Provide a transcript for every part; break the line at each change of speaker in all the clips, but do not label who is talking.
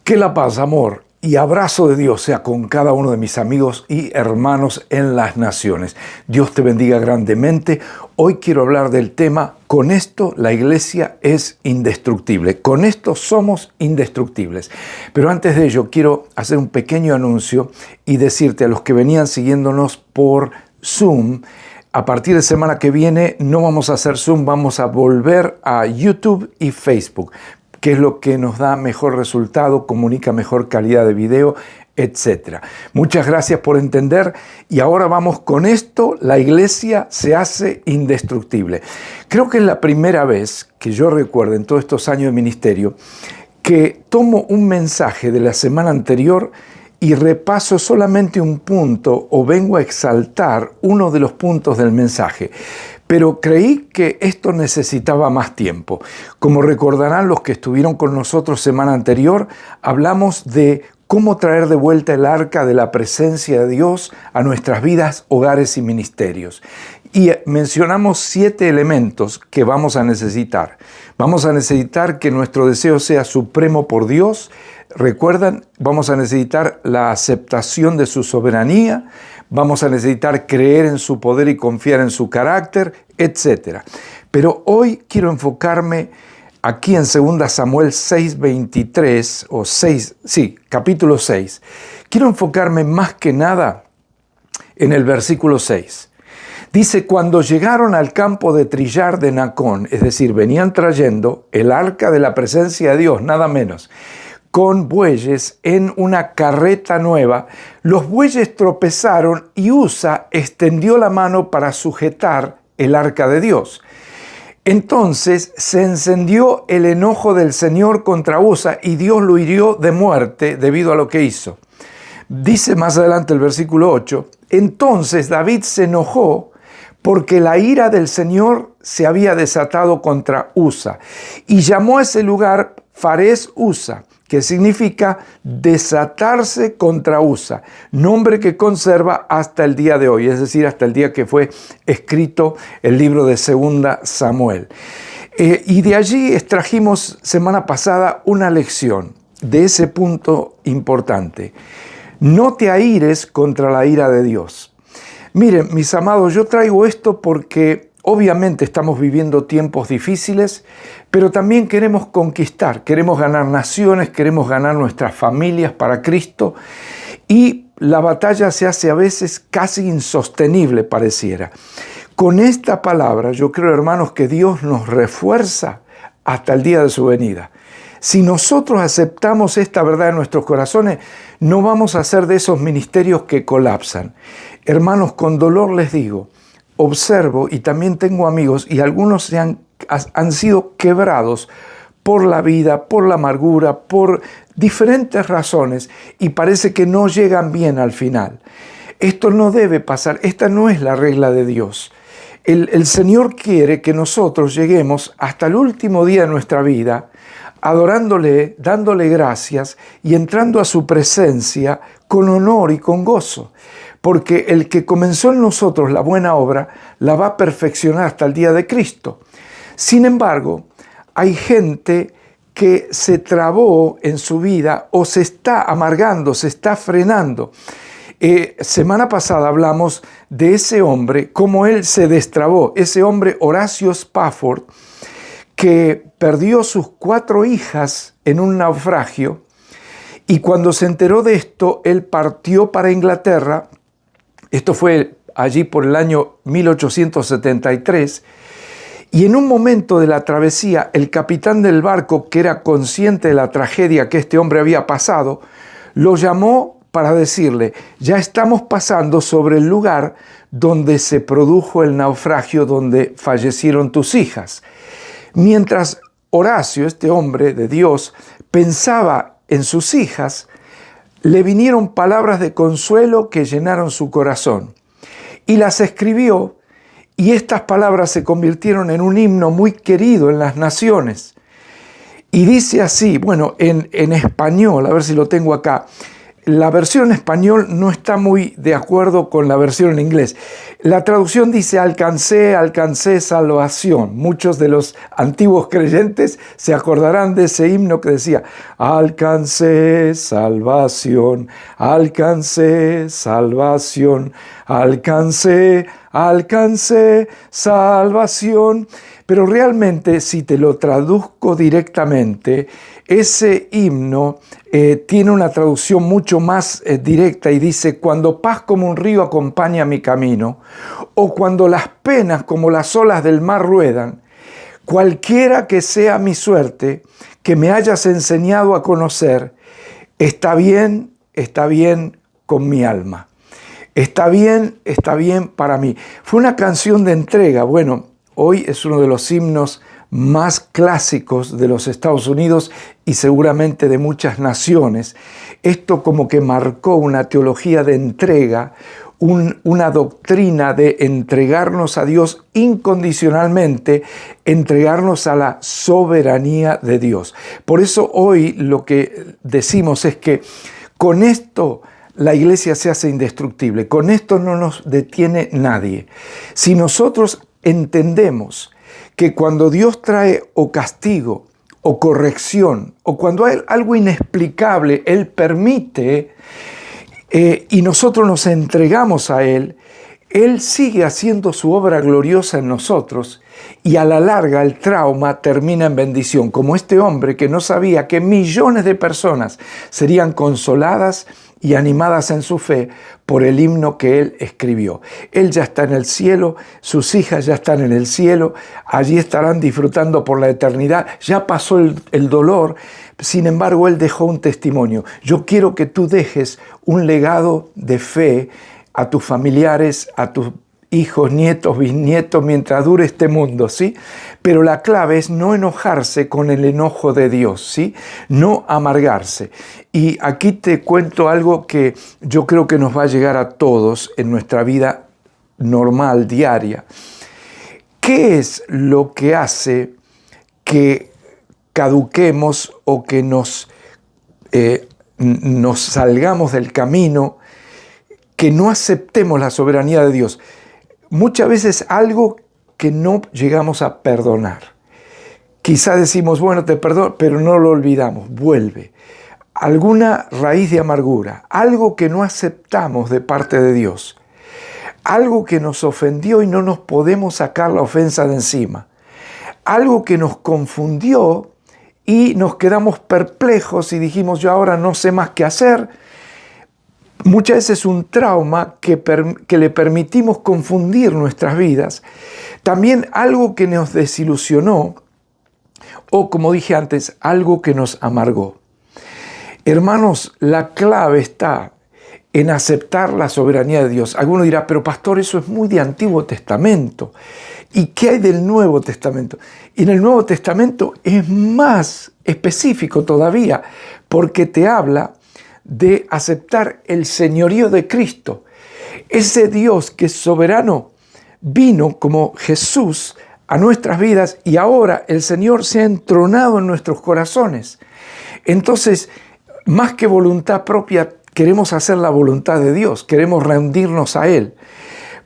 Que la paz, amor y abrazo de Dios sea con cada uno de mis amigos y hermanos en las naciones. Dios te bendiga grandemente. Hoy quiero hablar del tema, con esto la iglesia es indestructible. Con esto somos indestructibles. Pero antes de ello, quiero hacer un pequeño anuncio y decirte a los que venían siguiéndonos por Zoom, a partir de semana que viene no vamos a hacer Zoom, vamos a volver a YouTube y Facebook, que es lo que nos da mejor resultado, comunica mejor calidad de video, etc. Muchas gracias por entender y ahora vamos con esto, la iglesia se hace indestructible. Creo que es la primera vez que yo recuerdo en todos estos años de ministerio que tomo un mensaje de la semana anterior y repaso solamente un punto o vengo a exaltar uno de los puntos del mensaje. Pero creí que esto necesitaba más tiempo. Como recordarán los que estuvieron con nosotros semana anterior, hablamos de cómo traer de vuelta el arca de la presencia de Dios a nuestras vidas, hogares y ministerios. Y mencionamos 7 elementos que vamos a necesitar. Vamos a necesitar que nuestro deseo sea supremo por Dios. Recuerdan, vamos a necesitar la aceptación de su soberanía. Vamos a necesitar creer en su poder y confiar en su carácter, etc. Pero hoy quiero enfocarme aquí en 2 Samuel 6:23, capítulo 6. Quiero enfocarme más que nada en el versículo 6. Dice, cuando llegaron al campo de trillar de Nacón, es decir, venían trayendo el arca de la presencia de Dios, nada menos, con bueyes en una carreta nueva, los bueyes tropezaron y Usa extendió la mano para sujetar el arca de Dios. Entonces se encendió el enojo del Señor contra Usa y Dios lo hirió de muerte debido a lo que hizo. Dice más adelante el versículo 8, entonces David se enojó porque la ira del Señor se había desatado contra Usa y llamó a ese lugar Fares Usa, que significa desatarse contra Usa, nombre que conserva hasta el día de hoy, es decir, hasta el día que fue escrito el libro de 2 Samuel. Y de allí extrajimos semana pasada una lección de ese punto importante. No te aires contra la ira de Dios. Miren, mis amados, yo traigo esto porque obviamente estamos viviendo tiempos difíciles, pero también queremos conquistar, queremos ganar naciones, queremos ganar nuestras familias para Cristo y la batalla se hace a veces casi insostenible, pareciera. Con esta palabra yo creo, hermanos, que Dios nos refuerza hasta el día de su venida. Si nosotros aceptamos esta verdad en nuestros corazones, no vamos a ser de esos ministerios que colapsan. Hermanos, con dolor les digo, observo y también tengo amigos y algunos han sido quebrados por la vida, por la amargura, por diferentes razones y parece que no llegan bien al final. Esto no debe pasar, esta no es la regla de Dios. El Señor quiere que nosotros lleguemos hasta el último día de nuestra vida adorándole, dándole gracias y entrando a su presencia con honor y con gozo. Porque el que comenzó en nosotros la buena obra, la va a perfeccionar hasta el día de Cristo. Sin embargo, hay gente que se trabó en su vida o se está amargando, se está frenando. Semana pasada hablamos de ese hombre, cómo él se destrabó. Ese hombre, Horacio Spafford, que perdió sus 4 hijas en un naufragio y cuando se enteró de esto, él partió para Inglaterra. Esto fue allí por el año 1873 y en un momento de la travesía, el capitán del barco, que era consciente de la tragedia que este hombre había pasado, lo llamó para decirle, ya estamos pasando sobre el lugar donde se produjo el naufragio, donde fallecieron tus hijas. Mientras Horacio, este hombre de Dios, pensaba en sus hijas, le vinieron palabras de consuelo que llenaron su corazón. Y las escribió, y estas palabras se convirtieron en un himno muy querido en las naciones. Y dice así, bueno, en español, a ver si lo tengo acá, la versión en español no está muy de acuerdo con la versión en inglés. La traducción dice alcancé salvación. Muchos de los antiguos creyentes se acordarán de ese himno que decía alcancé salvación, alcancé salvación, alcancé salvación. Pero realmente, si te lo traduzco directamente, ese himno tiene una traducción mucho más directa y dice: cuando paz como un río acompaña mi camino, o cuando las penas como las olas del mar ruedan, cualquiera que sea mi suerte, que me hayas enseñado a conocer, está bien con mi alma. Está bien para mí. Fue una canción de entrega. Bueno, hoy es uno de los himnos más clásicos de los Estados Unidos y seguramente de muchas naciones. Esto como que marcó una teología de entrega, una doctrina de entregarnos a Dios incondicionalmente, entregarnos a la soberanía de Dios. Por eso hoy lo que decimos es que con esto la iglesia se hace indestructible. Con esto no nos detiene nadie. Si nosotros entendemos que cuando Dios trae o castigo o corrección, o cuando hay algo inexplicable, Él permite y nosotros nos entregamos a Él, Él sigue haciendo su obra gloriosa en nosotros y a la larga el trauma termina en bendición, como este hombre que no sabía que millones de personas serían consoladas y animadas en su fe por el himno que él escribió. Él ya está en el cielo, sus hijas ya están en el cielo, allí estarán disfrutando por la eternidad, ya pasó el dolor, sin embargo él dejó un testimonio. Yo quiero que tú dejes un legado de fe a tus familiares, a tus hijos, nietos, bisnietos, mientras dure este mundo, ¿sí? Pero la clave es no enojarse con el enojo de Dios, ¿sí? No amargarse. Y aquí te cuento algo que yo creo que nos va a llegar a todos en nuestra vida normal, diaria. ¿Qué es lo que hace que caduquemos o que nos salgamos del camino, que no aceptemos la soberanía de Dios? Muchas veces algo que no llegamos a perdonar. Quizá decimos, bueno, te perdono, pero no lo olvidamos, vuelve. Alguna raíz de amargura, algo que no aceptamos de parte de Dios, algo que nos ofendió y no nos podemos sacar la ofensa de encima, algo que nos confundió y nos quedamos perplejos y dijimos, yo ahora no sé más qué hacer. Muchas veces un trauma que le permitimos confundir nuestras vidas. También algo que nos desilusionó o, como dije antes, algo que nos amargó. Hermanos, la clave está en aceptar la soberanía de Dios. Alguno dirá, pero pastor, eso es muy de Antiguo Testamento. ¿Y qué hay del Nuevo Testamento? Y en el Nuevo Testamento es más específico todavía, porque te habla de aceptar el señorío de Cristo. Ese Dios que es soberano vino como Jesús a nuestras vidas y ahora el Señor se ha entronado en nuestros corazones. Entonces, más que voluntad propia, queremos hacer la voluntad de Dios, queremos rendirnos a Él.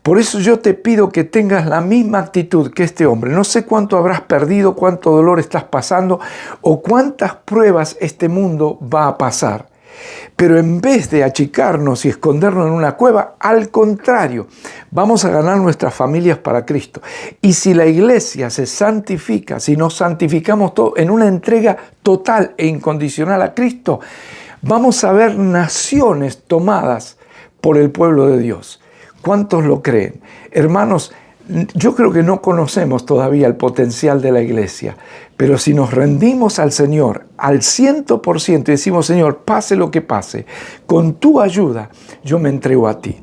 Por eso yo te pido que tengas la misma actitud que este hombre. No sé cuánto habrás perdido, cuánto dolor estás pasando o cuántas pruebas este mundo va a pasar. Pero en vez de achicarnos y escondernos en una cueva, al contrario, vamos a ganar nuestras familias para Cristo. Y si la iglesia se santifica, si nos santificamos todos en una entrega total e incondicional a Cristo, vamos a ver naciones tomadas por el pueblo de Dios. ¿Cuántos lo creen? Hermanos, yo creo que no conocemos todavía el potencial de la iglesia, pero si nos rendimos al Señor al 100% y decimos, Señor, pase lo que pase, con tu ayuda yo me entrego a ti.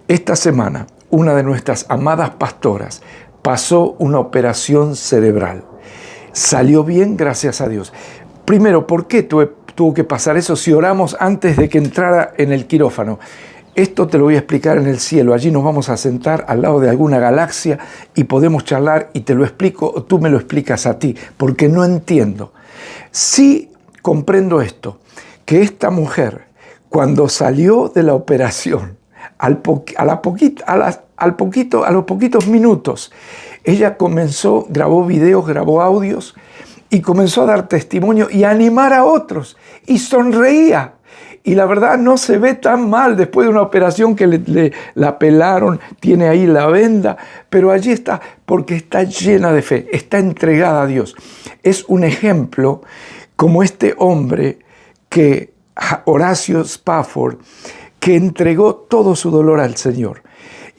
Esta semana, una de nuestras amadas pastoras pasó una operación cerebral. Salió bien, gracias a Dios. Primero, ¿por qué tuvo que pasar eso si oramos antes de que entrara en el quirófano? Esto te lo voy a explicar en el cielo. Allí nos vamos a sentar al lado de alguna galaxia y podemos charlar y te lo explico o tú me lo explicas a ti, porque no entiendo. Sí comprendo esto, que esta mujer, cuando salió de la operación, a los poquitos minutos, ella grabó videos, grabó audios y comenzó a dar testimonio y a animar a otros. Y sonreía. Y la verdad no se ve tan mal después de una operación que la pelaron, tiene ahí la venda, pero allí está porque está llena de fe, está entregada a Dios. Es un ejemplo como este hombre Horacio Spafford, que entregó todo su dolor al Señor.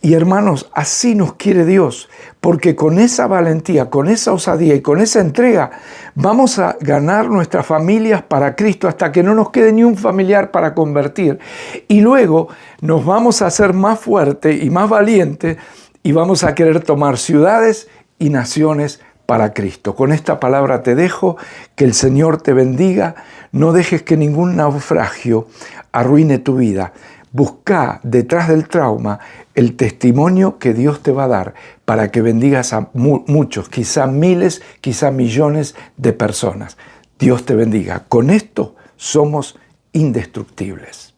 Y hermanos, así nos quiere Dios, porque con esa valentía, con esa osadía y con esa entrega, vamos a ganar nuestras familias para Cristo hasta que no nos quede ni un familiar para convertir. Y luego nos vamos a hacer más fuertes y más valientes y vamos a querer tomar ciudades y naciones para Cristo. Con esta palabra te dejo, que el Señor te bendiga, no dejes que ningún naufragio arruine tu vida. Busca detrás del trauma el testimonio que Dios te va a dar para que bendigas a muchos, quizá miles, quizá millones de personas. Dios te bendiga. Con esto somos indestructibles.